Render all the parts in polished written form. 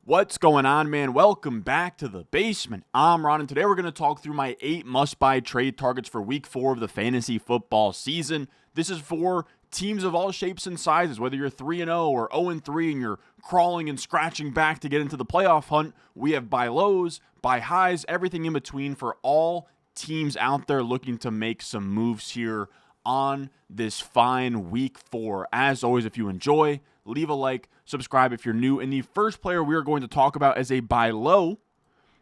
What's going on, man? Welcome back to the basement. I'm Ron, and today we're going to talk through my 8 must-buy trade targets for Week 4 of the fantasy football season. This is for teams of all shapes and sizes, whether you're 3-0 or 0-3 and you're crawling and scratching back to get into the playoff hunt. We have buy lows, buy highs, everything in between for all teams out there looking to make some moves here on this fine Week 4. As always, if you enjoy, leave a like, subscribe if you're new. And the first player we are going to talk about as a buy low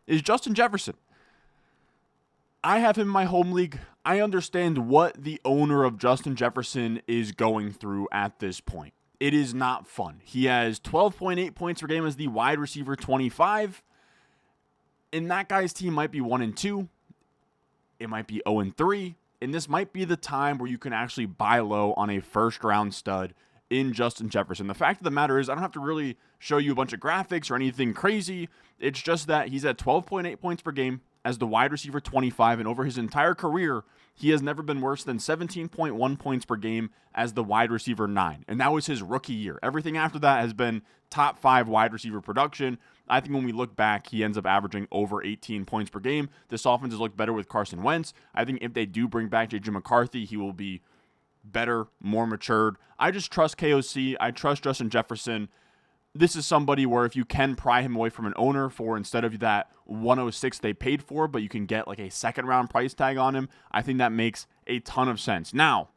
is Justin Jefferson. I have him in my home league. I understand what the owner of Justin Jefferson is going through at this point. It is not fun. He has 12.8 points per game as the wide receiver 25. And that guy's team might be 1-2. It might be 0-3. And this might be the time where you can actually buy low on a first-round stud in Justin Jefferson. The fact of the matter is I don't have to really show you a bunch of graphics or anything crazy. It's just that he's at 12.8 points per game as the wide receiver 25, and over his entire career, he has never been worse than 17.1 points per game as the wide receiver 9, and that was his rookie year. Everything after that has been top 5 wide receiver production. I think when we look back, he ends up averaging over 18 points per game. This offense has looked better with Carson Wentz. I think if they do bring back J.J. McCarthy, he will be better, more matured. I just trust KOC. I trust Justin Jefferson. This is somebody where if you can pry him away from an owner for instead of that 106 they paid for, but you can get like a second round price tag on him, I think that makes a ton of sense. Now,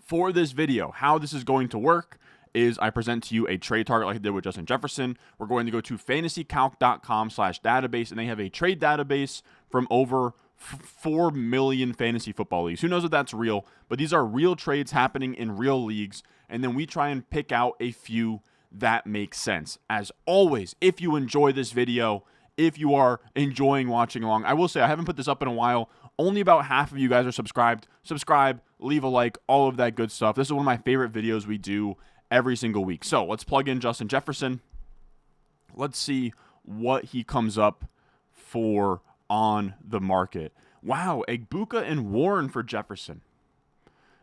for this video, how this is going to work is I present to you a trade target like I did with Justin Jefferson. We're going to go to fantasycalc.com/database, and they have a trade database from over 4 million fantasy football leagues. Who knows if that's real, but these are real trades happening in real leagues, and then we try and pick out a few that make sense. As always, if you enjoy this video, if you are enjoying watching along, I will say I haven't put this up in a while. Only about half of you guys are subscribed. Subscribe, leave a like, all of that good stuff. This is one of my favorite videos we do every single week. So let's plug in Justin Jefferson. Let's see what he comes up for on the market. Wow, Egbuka and Warren for Jefferson.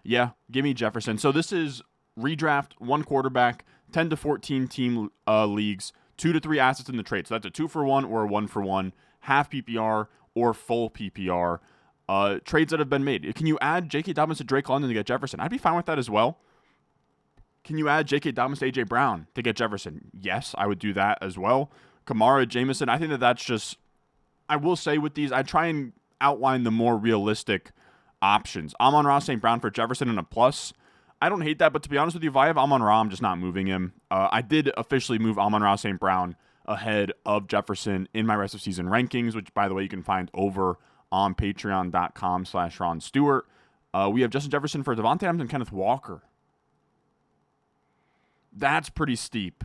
Yeah, give me Jefferson. So this is redraft, 1 quarterback, 10 to 14 team leagues, 2 to 3 assets in the trade. So that's a 2-for-1 or a 1-for-1, half PPR or full PPR. Trades that have been made. Can you add J.K. Dobbins to Drake London to get Jefferson? I'd be fine with that as well. Can you add J.K. Dobbins to A.J. Brown to get Jefferson? Yes, I would do that as well. Kamara, Jameson, I think that's just, I will say with these, I try and outline the more realistic options. Amon-Ra St. Brown for Jefferson and a plus. I don't hate that, but to be honest with you, if I have Amon-Ra, I'm just not moving him. I did officially move Amon-Ra St. Brown ahead of Jefferson in my rest of season rankings, which, by the way, you can find over on patreon.com/Ron Stewart. We have Justin Jefferson for Devontae Adams and Kenneth Walker. That's pretty steep.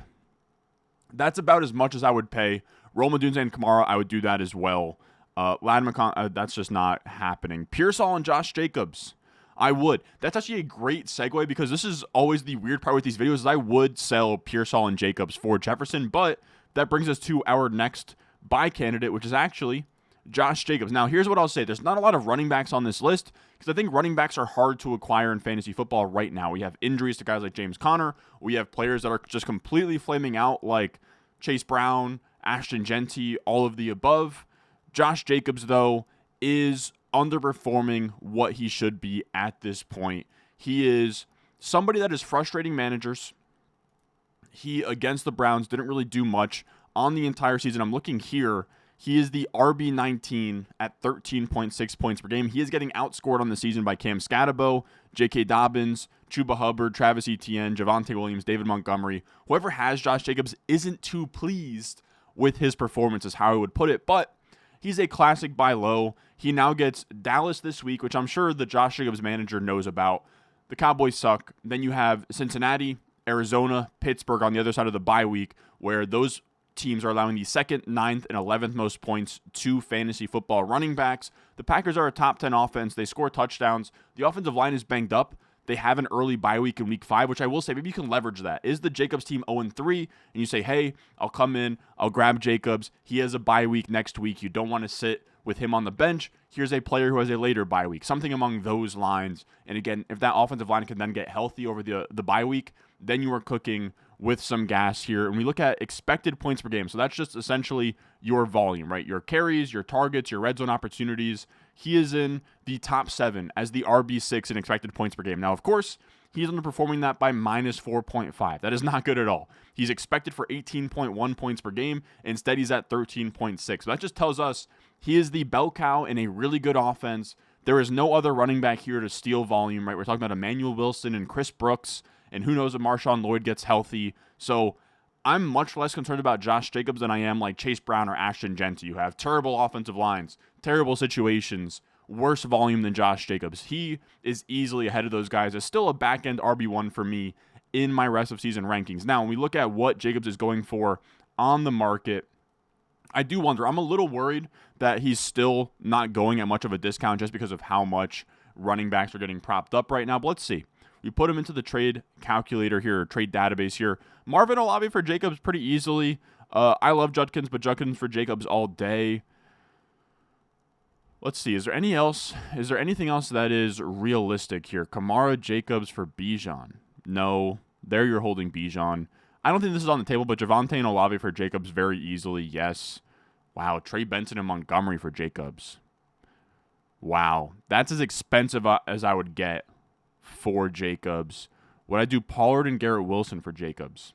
That's about as much as I would pay. Rome Odunze and Kamara, I would do that as well. Lad McConkey, that's just not happening. Pearsall and Josh Jacobs, I would. That's actually a great segue because this is always the weird part with these videos is I would sell Pearsall and Jacobs for Jefferson, but that brings us to our next buy candidate, which is actually Josh Jacobs. Now, here's what I'll say. There's not a lot of running backs on this list because I think running backs are hard to acquire in fantasy football right now. We have injuries to guys like James Conner. We have players that are just completely flaming out like Chase Brown, Ashton Genty, all of the above. Josh Jacobs, though, is underperforming what he should be at this point. He is somebody that is frustrating managers. He, against the Browns, didn't really do much on the entire season. I'm looking here. He is the RB19 at 13.6 points per game. He is getting outscored on the season by Cam Scatabo, J.K. Dobbins, Chuba Hubbard, Travis Etienne, Javonte Williams, David Montgomery. Whoever has Josh Jacobs isn't too pleased with his performance is how I would put it, but he's a classic buy low. He now gets Dallas this week, which I'm sure the Josh Jacobs manager knows about. The Cowboys suck. Then you have Cincinnati, Arizona, Pittsburgh on the other side of the bye week, where those teams are allowing the 2nd, 9th, and 11th most points to fantasy football running backs. The Packers are a top 10 offense. They score touchdowns. The offensive line is banged up. They have an early bye week in week 5, which I will say, maybe you can leverage that. Is the Jacobs team 0-3, and you say, hey, I'll come in, I'll grab Jacobs. He has a bye week next week. You don't want to sit with him on the bench. Here's a player who has a later bye week. Something among those lines. And again, if that offensive line can then get healthy over the bye week, then you are cooking with some gas here. And we look at expected points per game. So that's just essentially your volume, right? Your carries, your targets, your red zone opportunities. He is in the top 7 as the RB6 in expected points per game. Now, of course, he's underperforming that by minus 4.5. That is not good at all. He's expected for 18.1 points per game. Instead, he's at 13.6. So that just tells us he is the bell cow in a really good offense. There is no other running back here to steal volume, right? We're talking about Emmanuel Wilson and Chris Brooks, and who knows if Marshawn Lloyd gets healthy. So I'm much less concerned about Josh Jacobs than I am like Chase Brown or Ashton Genty, who have terrible offensive lines, terrible situations, worse volume than Josh Jacobs. He is easily ahead of those guys. Is still a back-end RB1 for me in my rest of season rankings. Now, when we look at what Jacobs is going for on the market, I do wonder. I'm a little worried that he's still not going at much of a discount just because of how much running backs are getting propped up right now. But let's see. We put him into the trade calculator here, trade database here. Marvin Olave for Jacobs pretty easily. I love Judkins, but Judkins for Jacobs all day. Let's see. Is there anything else that is realistic here? Kamara Jacobs for Bijan. No. There you're holding Bijan. I don't think this is on the table, but Javonte and Olave for Jacobs very easily, yes. Wow, Trey Benson and Montgomery for Jacobs. Wow, that's as expensive as I would get for Jacobs. Would I do Pollard and Garrett Wilson for Jacobs?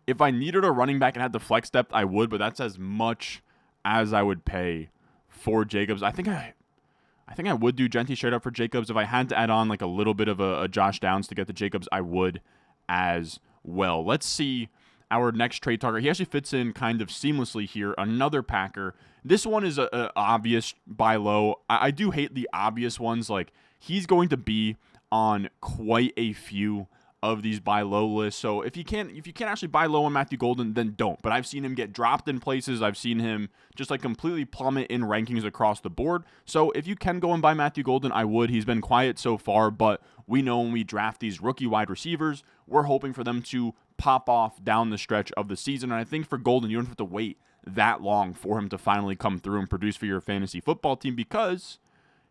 If I needed a running back and had the flex depth, I would, but that's as much as I would pay for Jacobs. I think I would do Genty straight up for Jacobs. If I had to add on like a little bit of a Josh Downs to get the Jacobs, I would as well. Let's see our next trade target. He actually fits in kind of seamlessly here. Another Packer. This one is a obvious buy low. I do hate the obvious ones. Like, he's going to be on quite a few of these buy low lists. So if you can't actually buy low on Matthew Golden, then don't. But I've seen him get dropped in places. I've seen him just like completely plummet in rankings across the board. So if you can go and buy Matthew Golden, I would. He's been quiet so far, but we know when we draft these rookie wide receivers, we're hoping for them to pop off down the stretch of the season. And I think for Golden, you don't have to wait that long for him to finally come through and produce for your fantasy football team, because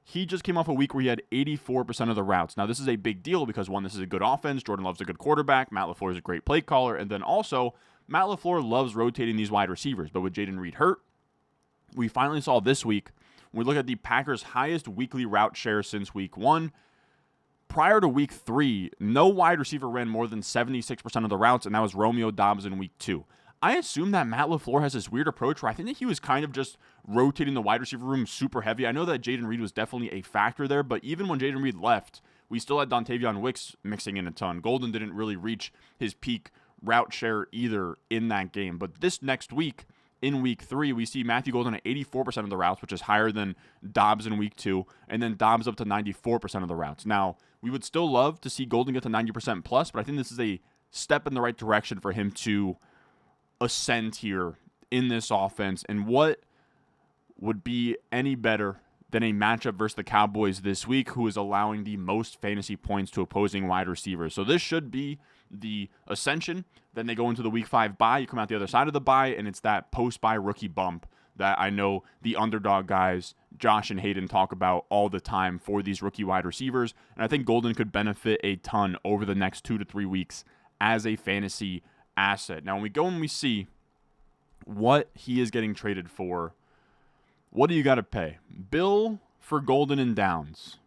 he just came off a week where he had 84% of the routes. Now, this is a big deal because, one, this is a good offense. Jordan Love's a good quarterback. Matt LaFleur is a great play caller. And then also, Matt LaFleur loves rotating these wide receivers. But with Jaden Reed hurt, we finally saw this week, when we look at the Packers' highest weekly route share since week 1, prior to week 3, no wide receiver ran more than 76% of the routes, and that was Romeo Doubs in week 2. I assume that Matt LaFleur has this weird approach where I think that he was kind of just rotating the wide receiver room super heavy. I know that Jaden Reed was definitely a factor there, but even when Jaden Reed left, we still had Dontavion Wicks mixing in a ton. Golden didn't really reach his peak route share either in that game. But this next week, in week 3, we see Matthew Golden at 84% of the routes, which is higher than Dobbs in week 2, and then Dobbs up to 94% of the routes. Now, we would still love to see Golden get to 90% plus, but I think this is a step in the right direction for him to ascend here in this offense. And what would be any better than a matchup versus the Cowboys this week, who is allowing the most fantasy points to opposing wide receivers? So this should be the ascension. Then they go into the week 5 bye. You come out the other side of the bye, and it's that post-bye rookie bump that I know the underdog guys, Josh and Hayden, talk about all the time for these rookie wide receivers. And I think Golden could benefit a ton over the next 2 to 3 weeks as a fantasy asset. Now, when we go and we see what he is getting traded for, what do you got to pay? Bill for Golden and Downs.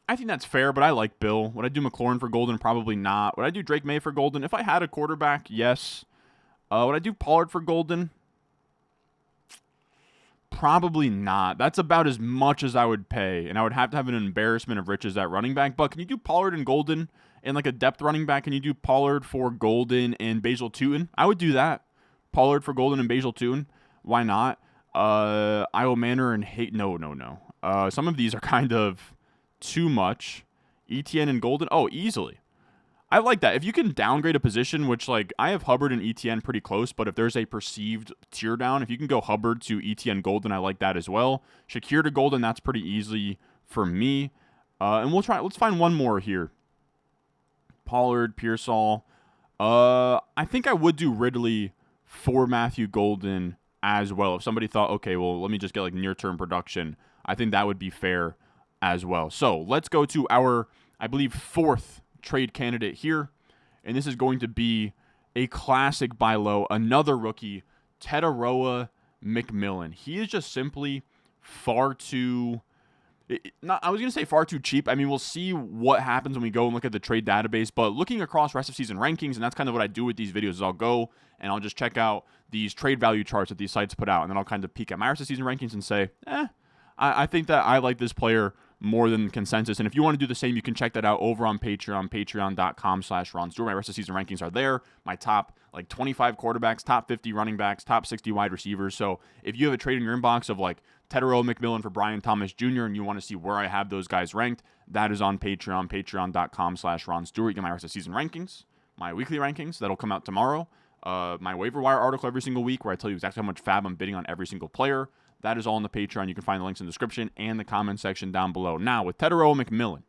I think that's fair, but I like Bill. Would I do McLaurin for Golden? Probably not. Would I do Drake May for Golden? If I had a quarterback, yes. Would I do Pollard for Golden? Probably not. That's about as much as I would pay, and I would have to have an embarrassment of riches at running back. But can you do Pollard and Golden and like a depth running back? Can you do Pollard for Golden and Basil Tootin? I would do that. Pollard for Golden and Basil Tootin. Why not? Iowa Manor and no. Some of these are kind of too much. ETN and Golden. Oh, easily. I like that. If you can downgrade a position, which like I have Hubbard and ETN pretty close, but if there's a perceived tier down, if you can go Hubbard to ETN Golden, I like that as well. Shakir to Golden, that's pretty easy for me. And let's find one more here. Pollard, Pearsall. I think I would do Ridley for Matthew Golden as well. If somebody thought, okay, well, let me just get like near-term production, I think that would be fair as well. So let's go to our, I believe, 4th trade candidate here, and this is going to be a classic buy low, another rookie, Tedairoa McMillan. He is just simply far too... I was going to say far too cheap. I mean, we'll see what happens when we go and look at the trade database, but looking across rest of season rankings, and that's kind of what I do with these videos, is I'll go and I'll just check out these trade value charts that these sites put out, and then I'll kind of peek at my rest of season rankings and say, I think that I like this player more than consensus. And if you want to do the same, you can check that out over on Patreon, patreon.com/Ron Stewart. My rest of season rankings are there. My top 25 quarterbacks, top 50 running backs, top 60 wide receivers. So if you have a trade in your inbox of Tedairoa McMillan for Brian Thomas Jr. and you want to see where I have those guys ranked, that is on Patreon, patreon.com/Ron Stewart. You get my rest of season rankings, my weekly rankings that'll come out tomorrow, my waiver wire article every single week where I tell you exactly how much fab I'm bidding on every single player. That is all on the Patreon. You can find the links in the description and the comment section down below. Now, with Tedairoa McMillan,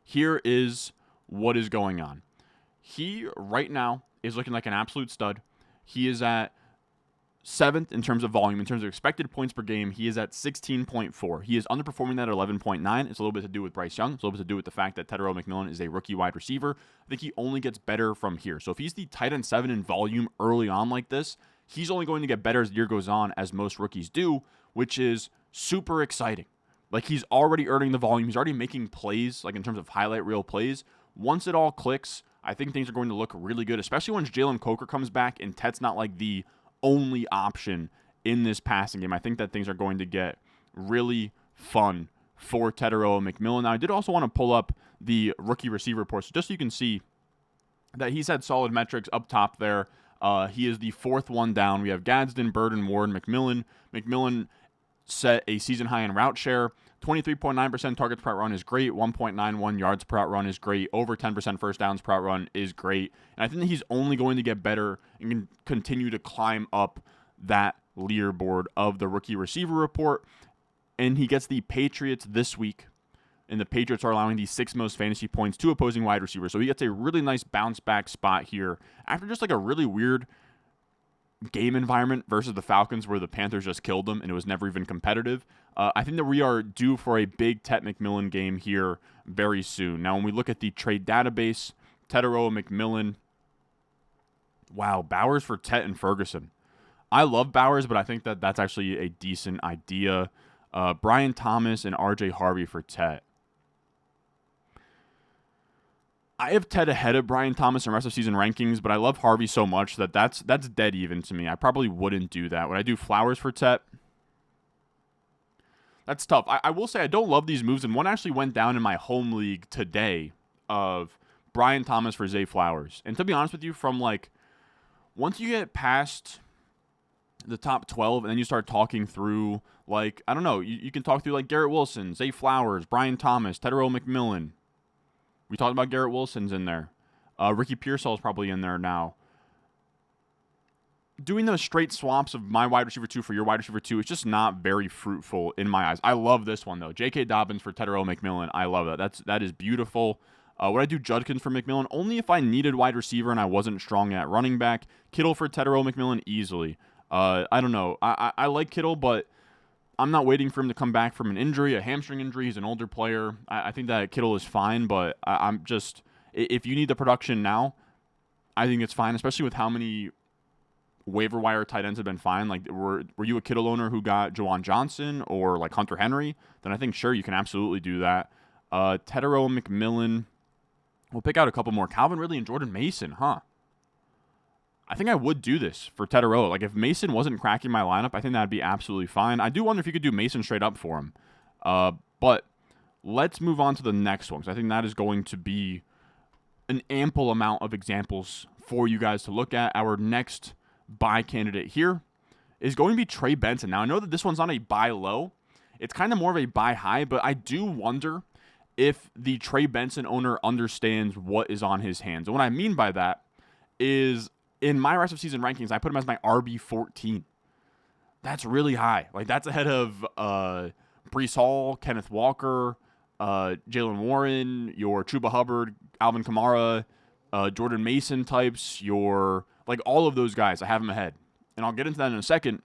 here is what is going on. He, right now, is looking like an absolute stud. He is at 7th in terms of volume. In terms of expected points per game, he is at 16.4. He is underperforming that at 11.9. It's a little bit to do with Bryce Young. It's a little bit to do with the fact that Tedairoa McMillan is a rookie wide receiver. I think he only gets better from here. So if he's the tight end 7 in volume early on like this, he's only going to get better as the year goes on, as most rookies do, which is super exciting. He's already earning the volume. He's already making plays, in terms of highlight reel plays. Once it all clicks, I think things are going to look really good, especially once Jalen Coker comes back and Tet's not the only option in this passing game. I think that things are going to get really fun for Tedairoa McMillan. Now, I did also want to pull up the rookie receiver report, so just so you can see that he's had solid metrics up top there. He is the 4th one down. We have Gadsden, Burden, Ward, McMillan. McMillan set a season high in route share. 23.9% targets per out run is great. 1.91 yards per out run is great. Over 10% first downs per out run is great. And I think that he's only going to get better and can continue to climb up that leaderboard of the rookie receiver report. And he gets the Patriots this week. And the Patriots are allowing the 6th most fantasy points to opposing wide receivers. So he gets a really nice bounce back spot here after just a really weird game environment versus the Falcons where the Panthers just killed them and it was never even competitive. I think that we are due for a big Ted McMillan game here very soon. Now, when we look at the trade database, Tedairoa McMillan, wow, Bowers for Tet and Ferguson. I love Bowers, but I think that that's actually a decent idea. Brian Thomas and RJ Harvey for Tet. I have Ted ahead of Brian Thomas in rest of season rankings, but I love Harvey so much that that's dead even to me. I probably wouldn't do that. Would I do Flowers for Ted? That's tough. I will say I don't love these moves, and one actually went down in my home league today of Brian Thomas for Zay Flowers. And to be honest with you, from once you get past the top 12 and then you start talking through, I don't know, you can talk through Garrett Wilson, Zay Flowers, Brian Thomas, Tedairoa McMillan. We talked about Garrett Wilson's in there. Ricky Pearsall's probably in there now. Doing those straight swaps of my wide receiver 2 for your wide receiver 2 is just not very fruitful in my eyes. I love this one, though. J.K. Dobbins for Tedairoa McMillan. I love that. That is beautiful. Would I do Judkins for McMillan? Only if I needed wide receiver and I wasn't strong at running back. Kittle for Tedairoa McMillan? Easily. I don't know. I like Kittle, but I'm not waiting for him to come back from an injury, a hamstring injury. He's an older player. I think that Kittle is fine, but I'm just, if you need the production now, I think it's fine, especially with how many waiver wire tight ends have been fine. Were you a Kittle owner who got Juwan Johnson or Hunter Henry? Then I think, sure, you can absolutely do that. Tedairoa McMillan. We'll pick out a couple more. Calvin Ridley and Jordan Mason, huh? I think I would do this for Tedairoa. If Mason wasn't cracking my lineup, I think that'd be absolutely fine. I do wonder if you could do Mason straight up for him. But let's move on to the next one, because I think that is going to be an ample amount of examples for you guys to look at. Our next buy candidate here is going to be Trey Benson. Now, I know that this one's not a buy low. It's kind of more of a buy high, but I do wonder if the Trey Benson owner understands what is on his hands. And what I mean by that is, in my rest of season rankings, I put him as my RB14. That's really high. That's ahead of Breece Hall, Kenneth Walker, Jalen Warren, your Chuba Hubbard, Alvin Kamara, Jordan Mason types, all of those guys. I have him ahead. And I'll get into that in a second.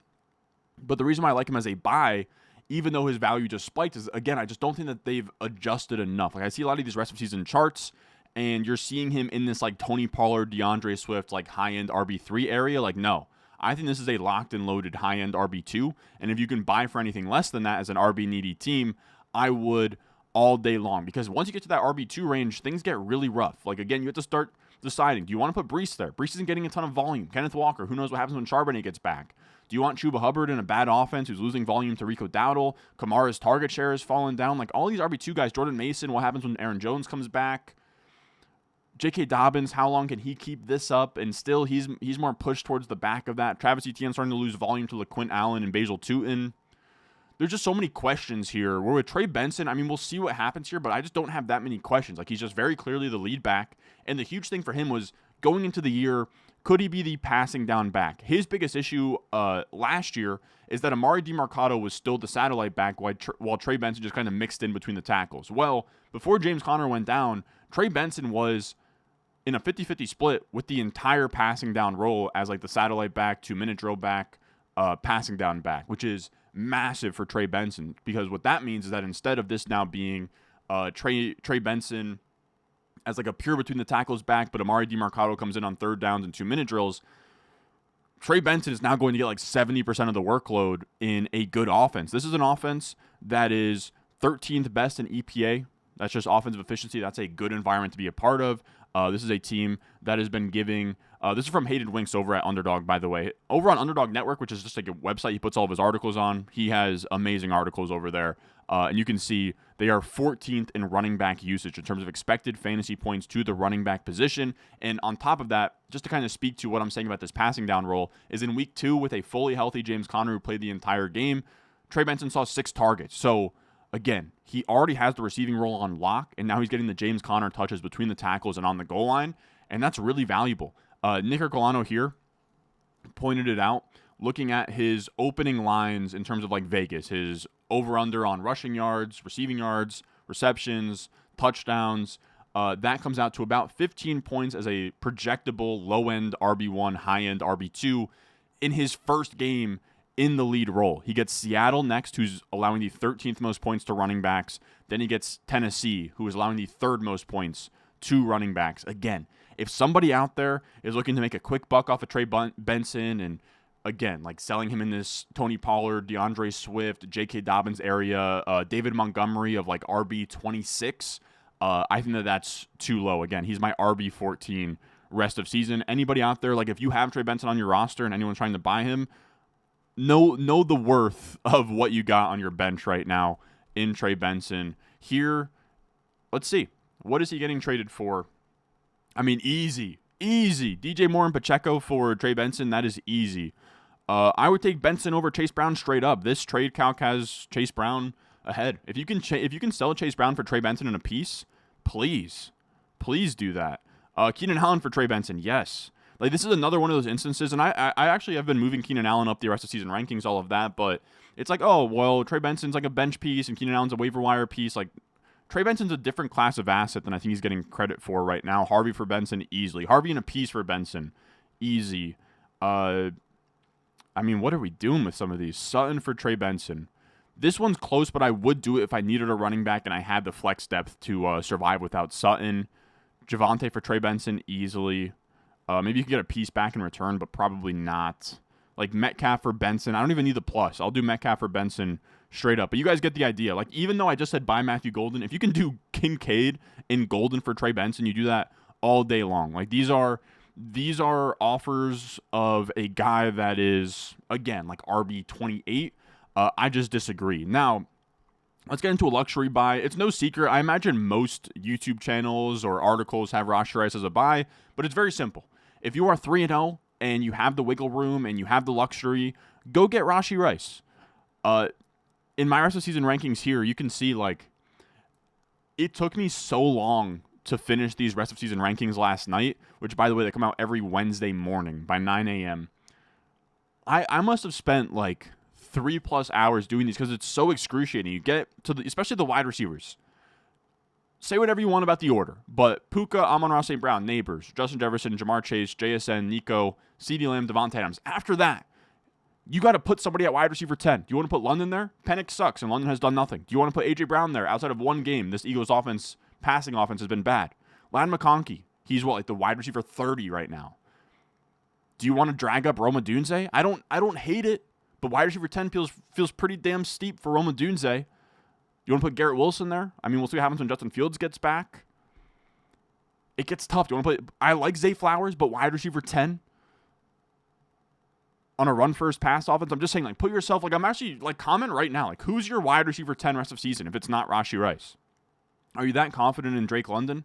But the reason why I like him as a buy even though his value just spiked, is, again, I just don't think that they've adjusted enough. Like, I see a lot of these rest of season charts, and you're seeing him in this, like, Tony Pollard, DeAndre Swift, like, high-end RB3 area. Like, no. I think this is a locked and loaded high-end RB2, and if you can buy for anything less than that as an RB-needy team, I would all day long, because once you get to that RB2 range, things get really rough. Like, again, you have to start deciding, do you want to put Breece there? Breece isn't getting a ton of volume. Kenneth Walker, who knows what happens when Charbonnet gets back? Do you want Chuba Hubbard in a bad offense who's losing volume to Rico Dowdle? Kamara's target share has fallen down. Like, all these RB2 guys, Jordan Mason, what happens when Aaron Jones comes back? J.K. Dobbins, how long can he keep this up? And still, he's more pushed towards the back of that. Travis Etienne starting to lose volume to LaQuint Allen and Basil Tootin. There's just so many questions here. Where with Trey Benson, I mean, we'll see what happens here, but I just don't have that many questions. Like, he's just very clearly the lead back. And the huge thing for him was going into the year, could he be the passing down back? His biggest issue last year is that Amari DiMercato was still the satellite back while Trey Benson just kind of mixed in between the tackles. Well, before James Conner went down, Trey Benson was in a 50-50 split with the entire passing down role as like the satellite back, 2-minute drill back, passing down back, which is massive for Trey Benson, because what that means is that instead of this now being Trey Benson as like a pure between the tackles back, but Amari DiMercato comes in on third downs and 2-minute drills, Trey Benson is now going to get like 70% of the workload in a good offense. This is an offense that is 13th best in EPA. That's just offensive efficiency. That's a good environment to be a part of. This is a team that has been giving this is from Hayden Winks over at Underdog, by the way. Over on Underdog Network, which is just like a website he puts all of his articles on. He has amazing articles over there. And you can see they are 14th in running back usage in terms of expected fantasy points to the running back position. And on top of that, just to kind of speak to what I'm saying about this passing down role, is in week 2 with a fully healthy James Conner who played the entire game, Trey Benson saw 6 targets. So, again, he already has the receiving role on lock, and now he's getting the James Conner touches between the tackles and on the goal line, and that's really valuable. Nick Ercolano here pointed it out, looking at his opening lines in terms of like Vegas, his over-under on rushing yards, receiving yards, receptions, touchdowns. That comes out to about 15 points as a projectable low-end RB1, high-end RB2 in his first game in the lead role. He gets Seattle next, who's allowing the 13th most points to running backs. Then he gets Tennessee, who is allowing the 3rd most points to running backs. Again, if somebody out there is looking to make a quick buck off of Trey Benson and, again, like selling him in this Tony Pollard, DeAndre Swift, J.K. Dobbins area, David Montgomery of like RB26, I think that that's too low. Again, he's my RB14 rest of season. Anybody out there, like if you have Trey Benson on your roster and anyone's trying to buy him, know the worth of what you got on your bench right now in Trey Benson. Here, let's see. What is he getting traded for? I mean, easy. DJ Moore and Pacheco for Trey Benson, that is easy. I would take Benson over Chase Brown straight up. This trade calc has Chase Brown ahead. If you can sell Chase Brown for Trey Benson in a piece, please do that. Keenan Allen for Trey Benson, yes. Like, this is another one of those instances, and I actually have been moving Keenan Allen up the rest of season rankings, all of that, but it's like, oh, well, Trey Benson's like a bench piece, and Keenan Allen's a waiver wire piece. Like, Trey Benson's a different class of asset than I think he's getting credit for right now. Harvey for Benson, easily. Harvey and a piece for Benson, easy. I mean, what are we doing with some of these? Sutton for Trey Benson. This one's close, but I would do it if I needed a running back and I had the flex depth to survive without Sutton. Javonte for Trey Benson, easily. Maybe you can get a piece back in return, but probably not. Like Metcalf for Benson. I don't even need the plus. I'll do Metcalf for Benson straight up. But you guys get the idea. Like, even though I just said buy Matthew Golden, if you can do Kincaid and Golden for Trey Benson, you do that all day long. Like, these are offers of a guy that is, again, like RB28. I just disagree. Now, let's get into a luxury buy. It's no secret. I imagine most YouTube channels or articles have Rashee Rice as a buy, but it's very simple. If you are 3-0 and you have the wiggle room and you have the luxury, go get Rashee Rice. In my rest of season rankings here, you can see, like, it took me so long to finish these rest of season rankings last night, which, by the way, they come out every Wednesday morning by 9 a.m. I must have spent, like, 3+ hours doing these because it's so excruciating. You get to especially the wide receivers. Say whatever you want about the order, but Puka, Amon-Ra St. Brown, Neighbors, Justin Jefferson, Jamar Chase, JSN, Nico, CeeDee Lamb, Devontae Adams. After that, You got to put somebody at wide receiver 10. Do you want to put London there? Penix sucks, and London has done nothing. Do you want to put A.J. Brown there? Outside of one game, this Eagles passing offense has been bad. Ladd McConkey, he's the wide receiver 30 right now. Do you want to drag up Rome Odunze? I don't hate it, but wide receiver 10 feels pretty damn steep for Rome Odunze. You want to put Garrett Wilson there? I mean, we'll see what happens when Justin Fields gets back. It gets tough. Do you want to I like Zay Flowers, but wide receiver 10 on a run-first pass offense? I'm just saying, put yourself, I'm actually, comment right now. Who's your wide receiver 10 rest of season if it's not Rashee Rice? Are you that confident in Drake London?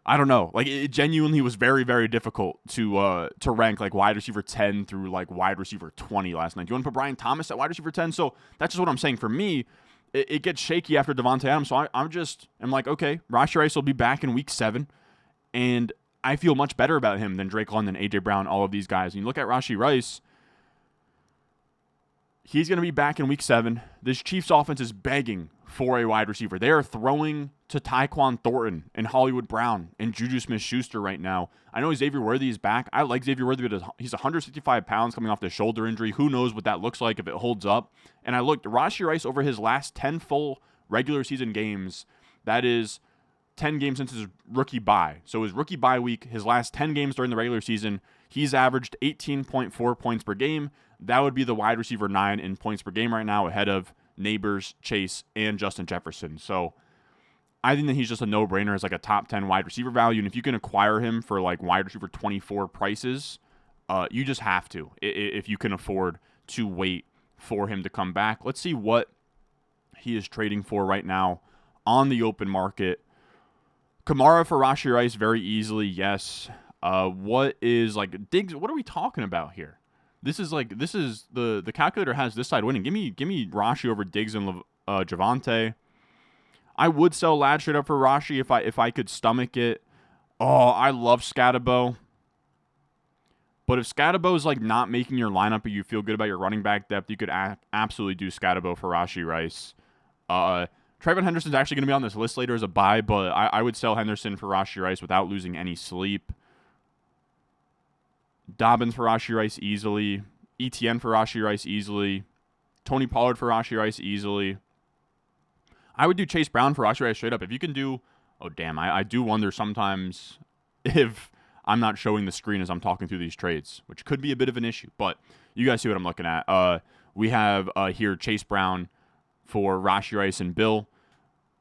I don't know. It genuinely was very, very difficult to rank, wide receiver 10 through, wide receiver 20 last night. Do you want to put Brian Thomas at wide receiver 10? So that's just what I'm saying. For me, it gets shaky after Devontae Adams. So I'm like, okay, Rashee Rice will be back in week 7. And I feel much better about him than Drake London, A.J. Brown, all of these guys. And you look at Rashee Rice, he's going to be back in week 7. This Chiefs offense is begging for a wide receiver. They are throwing to Tyquan Thornton and Hollywood Brown and Juju Smith-Schuster right now. I know Xavier Worthy is back. I like Xavier Worthy, but he's 165 pounds coming off the shoulder injury. Who knows what that looks like if it holds up. And I looked, Rashee Rice over his last 10 full regular season games, that is 10 games since his rookie bye. So his rookie bye week, his last 10 games during the regular season, he's averaged 18.4 points per game. That would be the wide receiver 9 in points per game right now, ahead of Neighbors, Chase, and Justin Jefferson. So I think that he's just a no-brainer as a top 10 wide receiver value. And if you can acquire him for wide receiver 24 prices, you just have to if you can afford to wait for him to come back. Let's see what he is trading for right now on the open market. Kamara for Rashee Rice very easily, yes. What is Diggs? What are we talking about here? This is the calculator has this side winning. Give me Rashee over Diggs and Javonte. I would sell Ladd straight up for Rashee if I could stomach it. Oh, I love Scatterbo. But if Scatterbo is not making your lineup, but you feel good about your running back depth, you could absolutely do Scatterbo for Rashee Rice. Trevon Henderson is actually going to be on this list later as a buy, but I would sell Henderson for Rashee Rice without losing any sleep. Dobbins for Rashee Rice easily. ETN for Rashee Rice easily. Tony Pollard for Rashee Rice easily. I would do Chase Brown for Rashee Rice straight up. If you can do... Oh, damn. I do wonder sometimes if I'm not showing the screen as I'm talking through these trades, which could be a bit of an issue. But you guys see what I'm looking at. We have here Chase Brown for Rashee Rice and Bill.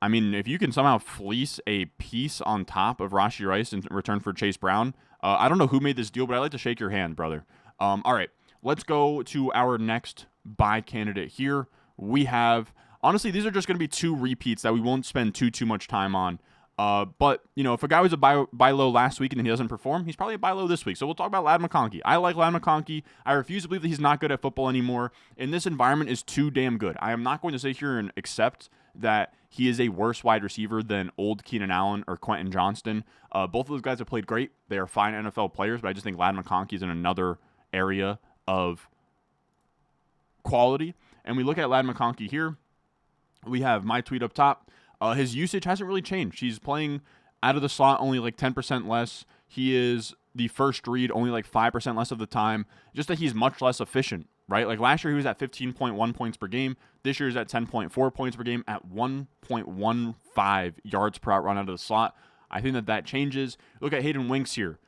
I mean, if you can somehow fleece a piece on top of Rashee Rice in return for Chase Brown, I don't know who made this deal, but I'd like to shake your hand, brother. All right, let's go to our next buy candidate here. We have, honestly, these are just going to be 2 repeats that we won't spend too much time on. But, if a guy was a buy low last week and then he doesn't perform, he's probably a buy low this week. So we'll talk about Ladd McConkey. I like Ladd McConkey. I refuse to believe that he's not good at football anymore. And this environment is too damn good. I am not going to sit here and accept that he is a worse wide receiver than old Keenan Allen or Quentin Johnston. Both of those guys have played great. They are fine NFL players, but I just think Ladd McConkey is in another area of quality. And we look at Ladd McConkey here. We have my tweet up top. His usage hasn't really changed. He's playing out of the slot only 10% less. He is the first read only 5% less of the time. Just that he's much less efficient, right? Last year he was at 15.1 points per game. This year he's at 10.4 points per game at 1.15 yards per out run out of the slot. I think that changes. Look at Hayden Winks here.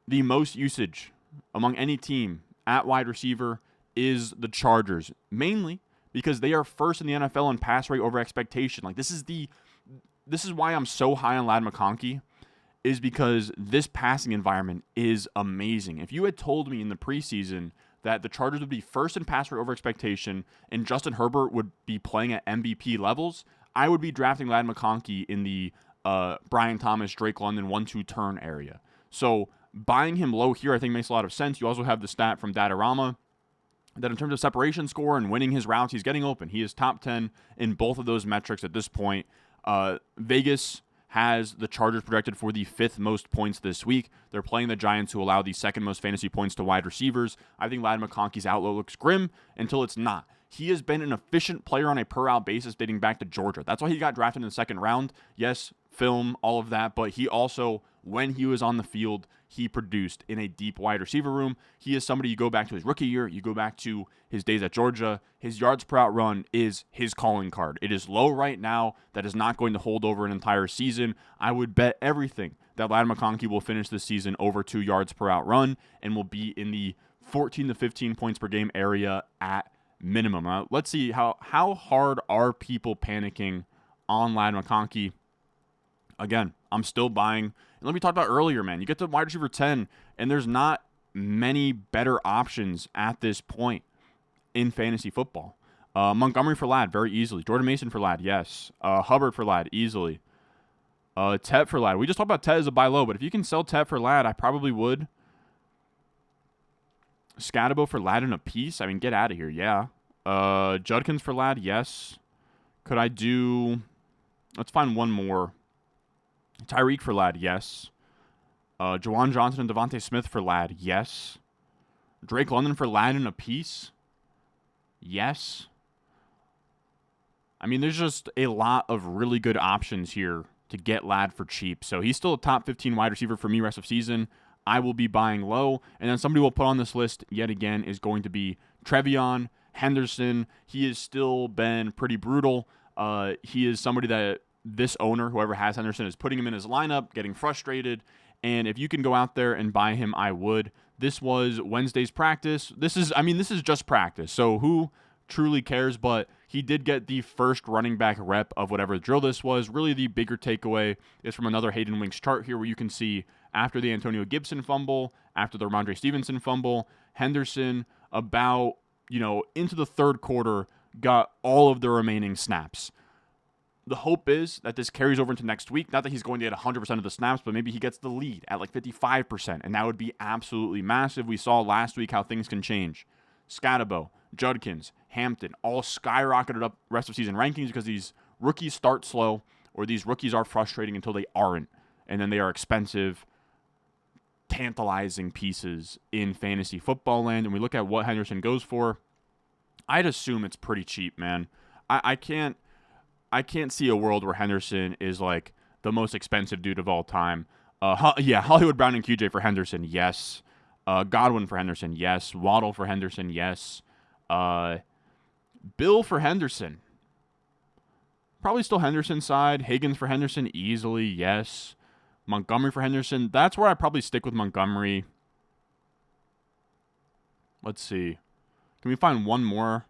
The most usage among any team at wide receiver is the Chargers, mainly because they are first in the NFL in pass rate over expectation. This is why I'm so high on Ladd McConkey, is because this passing environment is amazing. If you had told me in the preseason that the Chargers would be first in pass rate over expectation and Justin Herbert would be playing at MVP levels, I would be drafting Ladd McConkey in the Brian Thomas, Drake London 1-2 turn area. So buying him low here I think makes a lot of sense. You also have the stat from Tedairoa that in terms of separation score and winning his routes, he's getting open. He is top 10 in both of those metrics at this point. Vegas has the Chargers projected for the 5th most points this week. They're playing the Giants, who allow the 2nd most fantasy points to wide receivers. I think Ladd McConkey's outlook looks grim until it's not. He has been an efficient player on a per-out basis dating back to Georgia. That's why he got drafted in the 2nd round. Yes, film, all of that, but he also when he was on the field, he produced in a deep wide receiver room. He is somebody, you go back to his rookie year, you go back to his days at Georgia, his yards per out run is his calling card. It is low right now. That is not going to hold over an entire season. I would bet everything that Ladd McConkey will finish this season over 2 yards per out run and will be in the 14 to 15 points per game area at minimum. Let's see how hard are people panicking on Ladd McConkey. Again, I'm still buying. And like we talked about earlier, man, you get to wide receiver 10, and there's not many better options at this point in fantasy football. Montgomery for Ladd, very easily. Jordan Mason for Ladd, yes. Hubbard for Ladd, easily. Tet for Ladd. We just talked about Tet as a buy low, but if you can sell Tet for Ladd, I probably would. Scatabo for Ladd in a piece? I mean, get out of here, yeah. Judkins for Ladd, yes. Could I do... Let's find one more. Tyreek for Ladd, yes. Juwan Johnson and Devontae Smith for Ladd, yes. Drake London for Ladd in a piece? Yes. I mean, there's just a lot of really good options here to get Ladd for cheap. So he's still a top 15 wide receiver for me rest of season. I will be buying low. And then somebody will put on this list yet again is going to be Trevon Henderson. He has still been pretty brutal. He is somebody that this owner, whoever has Henderson, is putting him in his lineup, getting frustrated. And if you can go out there and buy him, I would. This was Wednesday's practice. This is just practice. So who truly cares? But he did get the first running back rep of whatever drill this was. Really the bigger takeaway is from another Hayden Winks chart here where you can see after the Antonio Gibson fumble, after the Ramondre Stevenson fumble, Henderson about, into the third quarter got all of the remaining snaps. The hope is that this carries over into next week. Not that he's going to get 100% of the snaps, but maybe he gets the lead at like 55%, and that would be absolutely massive. We saw last week how things can change. Scatabo, Judkins, Hampton, all skyrocketed up rest of season rankings because these rookies start slow, or these rookies are frustrating until they aren't, and then they are expensive, tantalizing pieces in fantasy football land. And we look at what Henderson goes for. I'd assume it's pretty cheap, man. I can't see a world where Henderson is like the most expensive dude of all time. Hollywood Brown and QJ for Henderson, yes. Godwin for Henderson, yes. Waddle for Henderson, yes. Bill for Henderson. Probably still Henderson's side. Higgins for Henderson, easily, yes. Montgomery for Henderson. That's where I probably stick with Montgomery. Let's see. Can we find one more?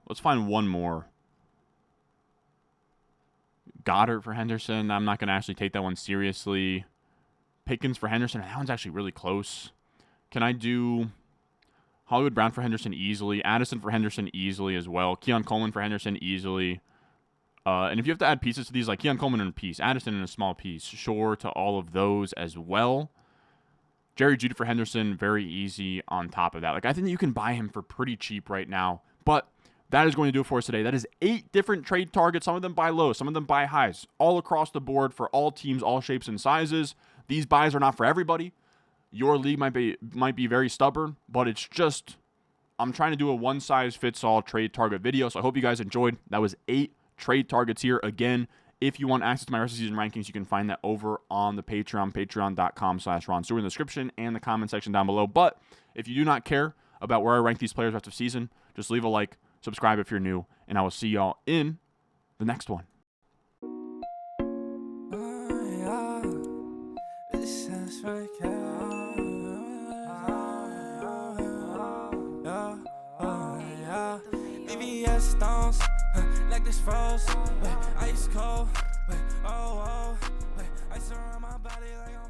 Let's find one more. Goddard for Henderson. I'm not going to actually take that one seriously. Pickens for Henderson. That one's actually really close. Can I do Hollywood Brown for Henderson easily? Addison for Henderson easily as well. Keon Coleman for Henderson easily. And if you have to add pieces to these, like Keon Coleman in a piece, Addison in a small piece, sure to all of those as well. Jerry Jeudy for Henderson, very easy on top of that. Like, I think that you can buy him for pretty cheap right now. But that is going to do it for us today. That is 8 different trade targets. Some of them buy low, some of them buy highs, all across the board for all teams, all shapes and sizes. These buys are not for everybody. Your league might be very stubborn, but it's just, I'm trying to do a one-size-fits-all trade target video. So I hope you guys enjoyed. That was 8 trade targets here. Again, if you want access to my rest of season rankings, you can find that over on the Patreon, patreon.com/Ron Stewart in the description and the comment section down below. But if you do not care about where I rank these players rest of season, just leave a like, subscribe if you're new, and I will see y'all in the next one. Stones, like this froze, ice cold, ice around my body like